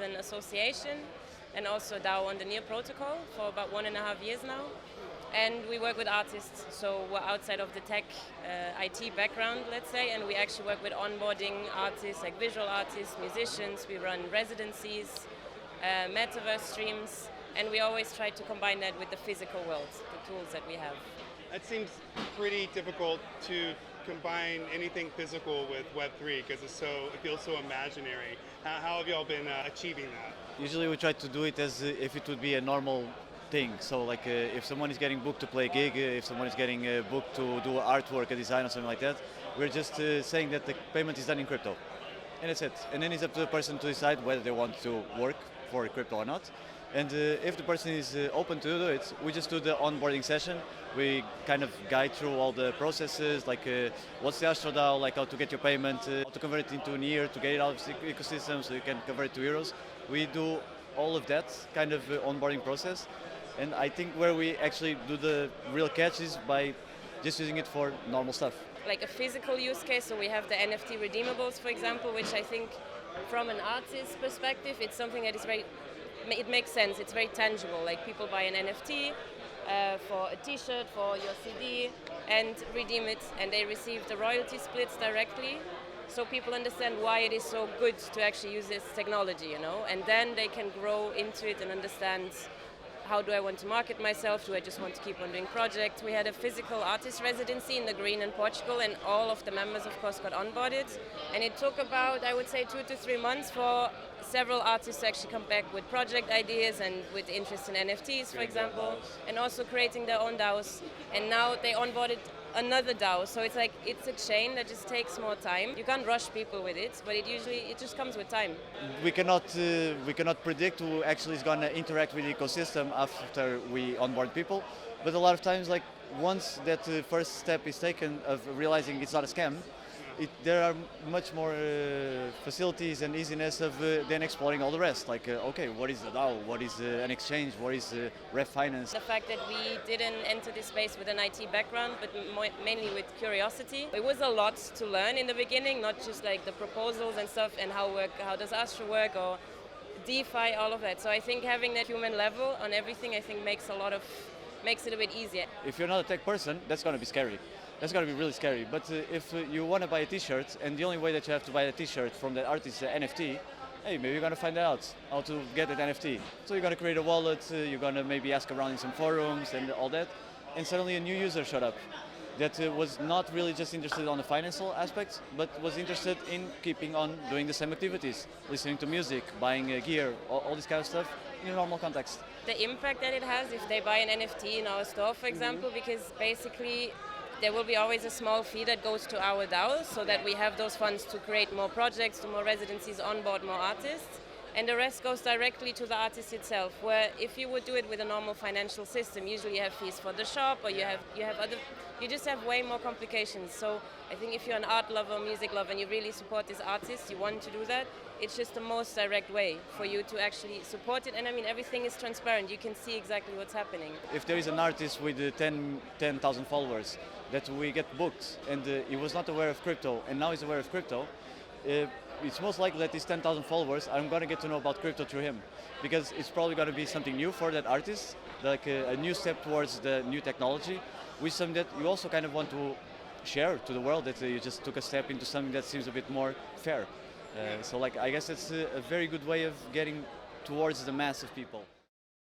an association and also DAO on the NEAR protocol for about 1.5 years now. And we work with artists, so we're outside of the tech IT background, let's say, and we actually work with onboarding artists, like visual artists, musicians. We run residencies, metaverse streams, and we always try to combine that with the physical world, the tools that we have. It seems pretty difficult to combine anything physical with Web3 because it feels so imaginary. How have y'all been achieving that? Usually we try to do it as if it would be a normal thing. So like if someone is getting booked to play a gig, if someone is getting booked to do artwork, a design or something like that, we're just saying that the payment is done in crypto. And that's it. And then it's up to the person to decide whether they want to work for crypto or not. And if the person is open to do it, we just do the onboarding session. We kind of guide through all the processes, like what's the Astro DAO, like how to get your payment, how to convert it into NEAR, to get it out of the ecosystem so you can convert it to euros. We do all of that kind of onboarding process. And I think where we actually do the real catch is by just using it for normal stuff. Like a physical use case, so we have the NFT redeemables, for example, which I think from an artist's perspective, it's something that is it makes sense, it's very tangible. Like people buy an NFT for a t-shirt, for your CD, and redeem it, and they receive the royalty splits directly. So people understand why it is so good to actually use this technology, you know, and then they can grow into it and understand, how do I want to market myself? Do I just want to keep on doing projects? We had a physical artist residency in the Green in Portugal, and all of the members, of course, got onboarded. And it took about, I would say, 2 to 3 months for several artists to actually come back with project ideas and with interest in NFTs, for example, and also creating their own DAOs. And now they onboarded another DAO, so it's like it's a chain that just takes more time. You can't rush people with it, but it just comes with time. We cannot predict who actually is going to interact with the ecosystem after we onboard people, but a lot of times, like once that first step is taken of realizing it's not a scam, there are much more facilities and easiness of then exploring all the rest. Like, okay, what is a DAO? What is an exchange? What is ref finance? The fact that we didn't enter this space with an IT background, but mainly with curiosity. It was a lot to learn in the beginning, not just like the proposals and stuff and how does Astro work or DeFi, all of that. So I think having that human level on everything, I think makes it a bit easier. If you're not a tech person, that's going to be scary. That's going to be really scary. But if you want to buy a t-shirt, and the only way that you have to buy a t-shirt from that artist is an NFT, hey, maybe you're going to find out how to get that NFT. So you're going to create a wallet, you're going to maybe ask around in some forums and all that, and suddenly a new user showed up that was not really just interested on the financial aspects, but was interested in keeping on doing the same activities, listening to music, buying gear, all this kind of stuff in a normal context. The impact that it has if they buy an NFT in our store, for example, because basically there will be always a small fee that goes to our DAO so that we have those funds to create more projects, do more residencies, onboard more artists. And the rest goes directly to the artist itself, where if you would do it with a normal financial system, usually you have fees for the shop or you just have way more complications. So I think if you're an art lover, music lover, and you really support this artist, you want to do that, it's just the most direct way for you to actually support it. And I mean, everything is transparent. You can see exactly what's happening. If there is an artist with 10,000 followers that we get booked and he was not aware of crypto and now he's aware of crypto, it's most likely that these 10,000 followers, I'm going to get to know about crypto through him, because it's probably going to be something new for that artist, like a new step towards the new technology, with something that you also kind of want to share to the world, that you just took a step into something that seems a bit more fair. So like, I guess it's a very good way of getting towards the mass of people.